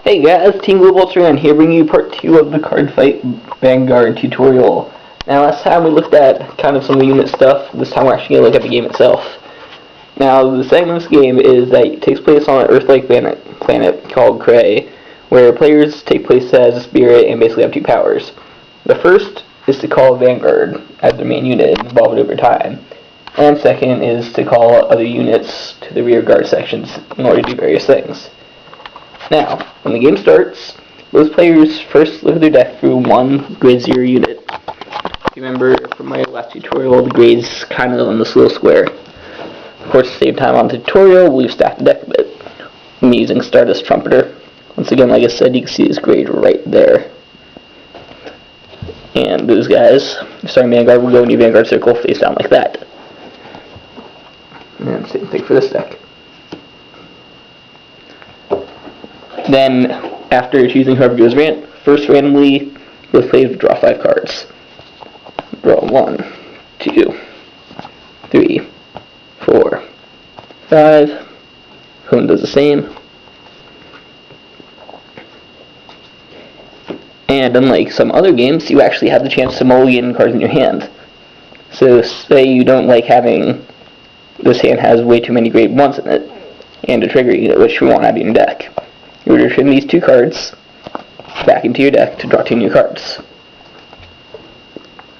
Hey guys, Team Global Ultraman here bringing you part 2 of the Cardfight Vanguard tutorial. Now last time we looked at kind of some of the unit stuff, this time we're actually going to look at the game itself. Now the setting of this game is that it takes place on an Earth-like planet called Cray, where players take place as a spirit and basically have two powers. The first is to call Vanguard as their main unit and evolve it over time. And second is to call other units to the rear guard sections in order to do various things. Now, when the game starts, those players first look at their deck through one grade 0 unit. If you remember from my last tutorial, the grade's kind of on this little square. Of course, at the same time on the tutorial, we've stacked the deck a bit. I'm using Stardust Trumpeter. Once again, like I said, you can see this grade right there. And those guys, starting Vanguard, will go into your Vanguard circle face down like that. And same thing for this deck. Then, after choosing whoever goes first randomly, both players will draw 5 cards. Draw 1, 2, 3, 4, 5. Opponent does the same. And unlike some other games, you actually have the chance to mulligan cards in your hand. So say you don't like having this hand has way too many grade 1s in it, and a trigger unit which you won't have in your deck. You would return these 2 cards back into your deck to draw 2 new cards.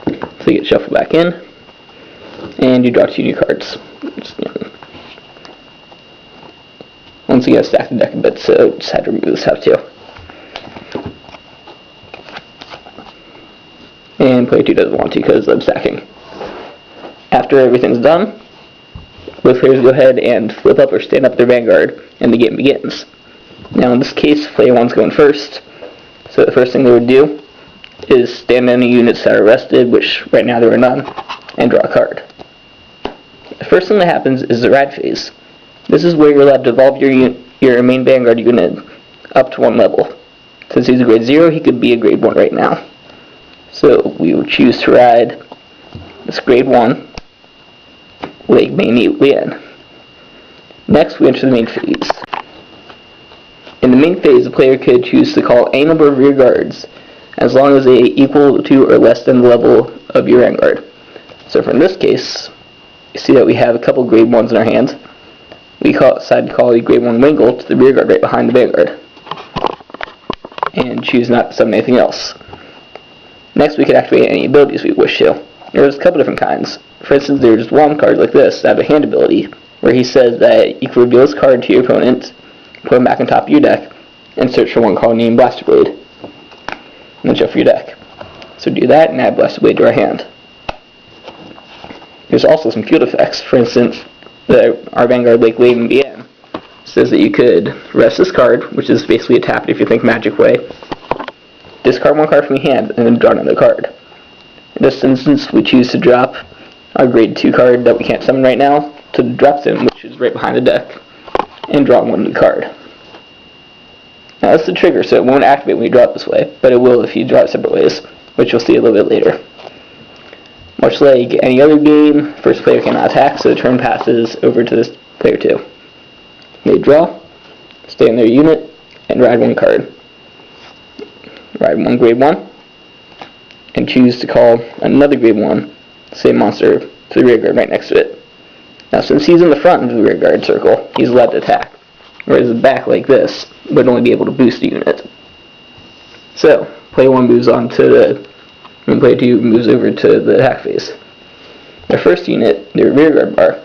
So you get shuffled back in, and you draw 2 new cards. Once again, stack the deck a bit, so just had to remove this half too. And player 2 doesn't want to because I'm stacking. After everything's done, both players go ahead and flip up or stand up their Vanguard, and the game begins. Now in this case, player 1's going first, so the first thing they would do is stand on the units that are rested, which right now there are none, and draw a card. The first thing that happens is the ride phase. This is where you're allowed to evolve your main Vanguard unit up to 1 level. Since he's a grade 0, he could be a grade 1 right now. So we would choose to ride this grade 1 leg main in. Next we enter the main phase. In the main phase, the player could choose to call any number of rear guards, as long as they equal to or less than the level of your Vanguard. So for in this case, you see that we have a couple grade 1s in our hands. We decide to call a grade 1 Wingle to the rear guard right behind the Vanguard, and choose not to summon anything else. Next, we could activate any abilities we wish to. There's a couple different kinds. For instance, there's one card like this that have a hand ability, where he says that you can reveal this card to your opponent, put them back on top of your deck, and search for one card named Blaster Blade, and then shuffle your deck. So do that and add Blaster Blade to our hand. There's also some field effects. For instance, our Vanguard Lake Wave and BN says that you could rest this card, which is basically a tap it if you think Magic way, discard 1 card from your hand, and then draw another card. In this instance, we choose to drop our grade 2 card that we can't summon right now to the drop zone, which is right behind the deck, and draw 1 new card. Now that's the trigger, so it won't activate when you draw it this way, but it will if you draw it separate ways, which you'll see a little bit later. Much like any other game, first player cannot attack, so the turn passes over to this player 2. They draw, stay in their unit, and ride 1 card. Ride 1 grade 1, and choose to call another grade 1, same monster, to the rear guard right next to it. Now since he's in the front of the rear guard circle, he's allowed to attack, whereas the back like this would only be able to boost the unit. So, player 1 moves on to and player 2 moves over to the attack phase. Their first unit, their rear guard bar,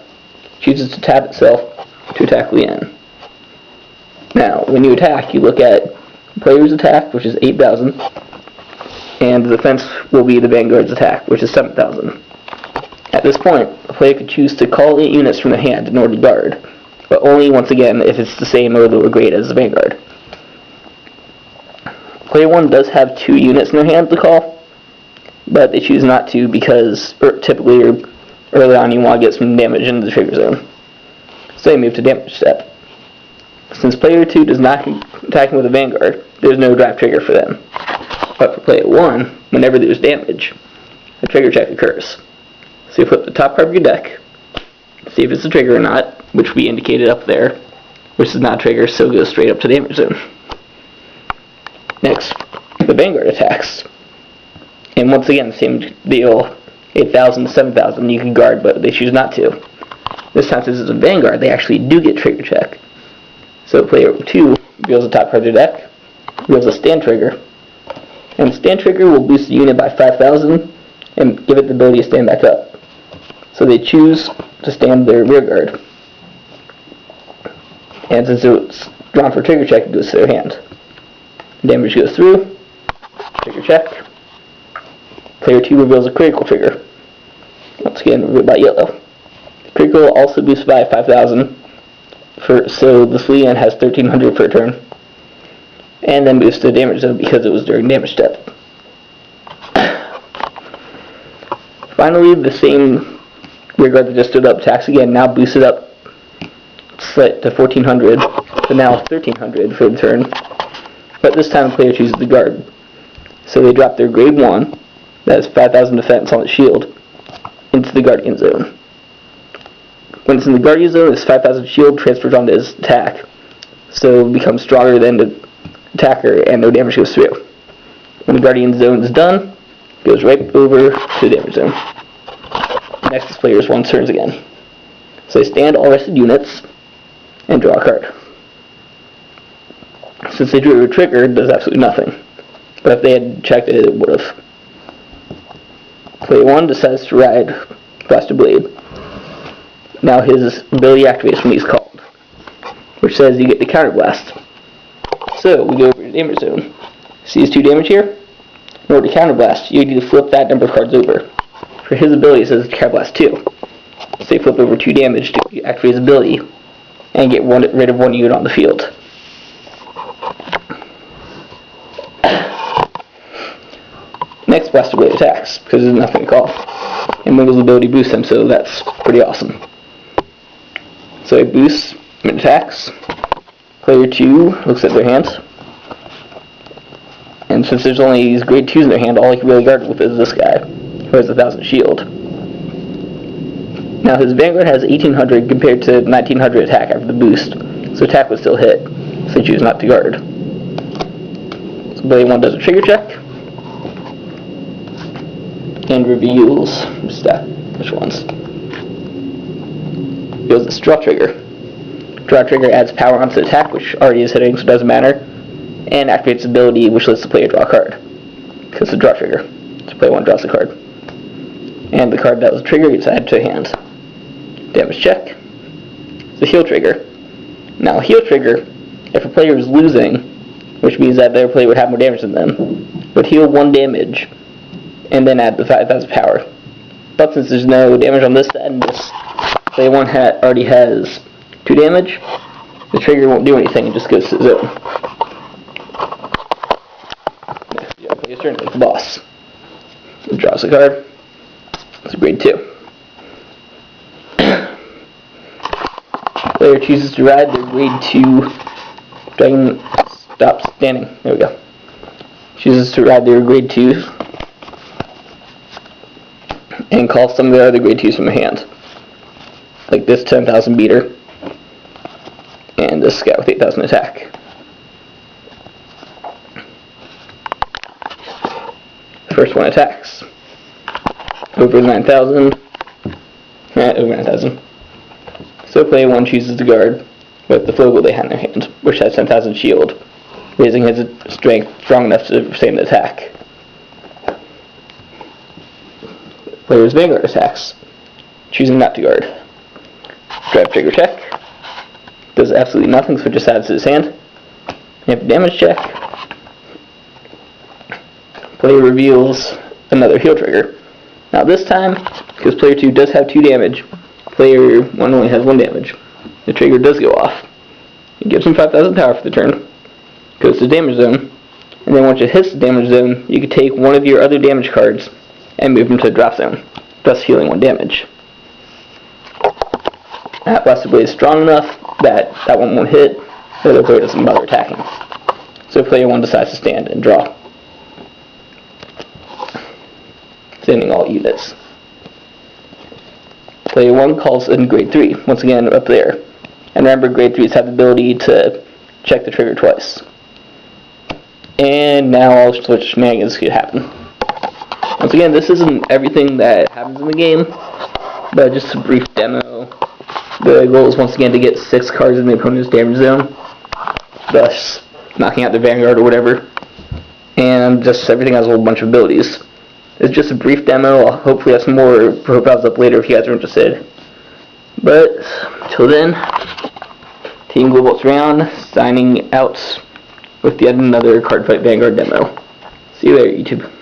chooses to tap itself to attack Leanne. Now, when you attack, you look at the player's attack, which is 8,000, and the defense will be the Vanguard's attack, which is 7,000. At this point, a player could choose to call 8 units from their hand in order to guard, but only, once again, if it's the same or lower grade as the Vanguard. Player 1 does have 2 units in their hand to call, but they choose not to because typically early on you want to get some damage into the trigger zone. So they move to damage step. Since player 2 does not attack with a Vanguard, there's no drop trigger for them. But for player 1, whenever there's damage, a trigger check occurs. So you flip the top card of your deck, see if it's a trigger or not, which we indicated up there, which is not a trigger, so it goes straight up to the damage zone. Next, the Vanguard attacks. And once again, same deal, 8,000 to 7,000 you can guard, but they choose not to. This time, since it's a Vanguard, they actually do get trigger check. So player 2 reveals the top card of their deck, reveals a stand trigger, and stand trigger will boost the unit by 5,000 and give it the ability to stand back up. So they choose to stand their rear guard. And since it's drawn for trigger check, it goes to their hand. Damage goes through, trigger check. Player 2 reveals a critical trigger. Once again, revealed by yellow. Critical will also boost by 5,000, so the Fleeon has 1,300 per turn. And then boost the damage zone because it was during damage step. Finally, the same rear guard that just stood up attacks again, now boosted up to 1,400, so now 1,300 for the turn. But this time the player chooses the guard. So they drop their grade 1, that is 5,000 defense on the shield, into the Guardian Zone. When it's in the Guardian Zone, this 5,000 shield transfers onto his attack, so it becomes stronger than the attacker and no damage goes through. When the Guardian Zone is done, it goes right over to the damage zone. Next is player's 1 turns again. So they stand all rested units and draw a card. Since they drew a trigger, it does absolutely nothing. But if they had checked it, it would have. Player 1 decides to ride Blaster Blade. Now his ability activates when he's called, which says you get the counter blast. So we go over to damage zone. Sees 2 damage here. In order to counter blast, you need to flip that number of cards over. For his ability, it says counter blast 2. So you flip over 2 damage to activate his ability and get rid of 1 unit on the field. Next, Blaster Blade attacks, because there's nothing to call. And Wiggle's ability boosts him, so that's pretty awesome. So he boosts, and attacks. Player 2 looks at their hands. And since there's only these grade 2s in their hand, all he can really guard with is this guy, who has 1,000 shield. Now his Vanguard has 1,800 compared to 1,900 attack after the boost, so attack would still hit, so he chooses not to guard. So player 1 does a trigger check, and reveals which ones? Reveals the draw trigger. Draw trigger adds power onto the attack, which already is hitting, so it doesn't matter, and activates ability, which lets the player draw a card, because it's a draw trigger. So player 1 draws a card, and the card that was triggered gets added to a hand. Damage check. It's a heal trigger. Now, heal trigger, if a player is losing, which means that their player would have more damage than them, would heal 1 damage and then add the 5,000 power. But since there's no damage on this side, and this player 1 already has 2 damage, the trigger won't do anything, it just goes to the zone. Next, you have player's turn, it's the boss. He draws a card. It's a grade 2. Player chooses to ride their grade 2 dragon. Stop standing. There we go. Chooses to ride their grade 2s and calls some of their other grade 2s from the hand, like this 10,000 beater and this guy with 8,000 attack. First one attacks. Over 9,000. Over 9,000. So player 1 chooses to guard with the Flogel they have in their hand, which has 10,000 shield, raising his strength strong enough to sustain the attack. Player's Vanguard attacks, choosing not to guard. Drive trigger check. Does absolutely nothing, so it just adds to his hand. And if damage check, player reveals another heal trigger. Now this time, because player 2 does have 2 damage, player 1 only has 1 damage. The trigger does go off. It gives him 5,000 power for the turn. Goes to damage zone. And then once it hits the damage zone, you can take one of your other damage cards and move them to the drop zone, thus healing 1 damage. That Blaster Blade is strong enough that that one won't hit, the other player doesn't bother attacking. So player 1 decides to stand and draw, sending all units. Player 1 calls in grade 3, once again up there. And remember, grade 3s have the ability to check the trigger twice. And now all sorts of shenanigans could happen. Once again, this isn't everything that happens in the game, but just a brief demo. The goal is once again to get 6 cards in the opponent's damage zone, thus knocking out the Vanguard or whatever. And just everything has a whole bunch of abilities. It's just a brief demo. I'll hopefully have some more profiles up later if you guys are interested. But till then, Team Global's Round signing out with yet another Cardfight Vanguard demo. See you later, YouTube.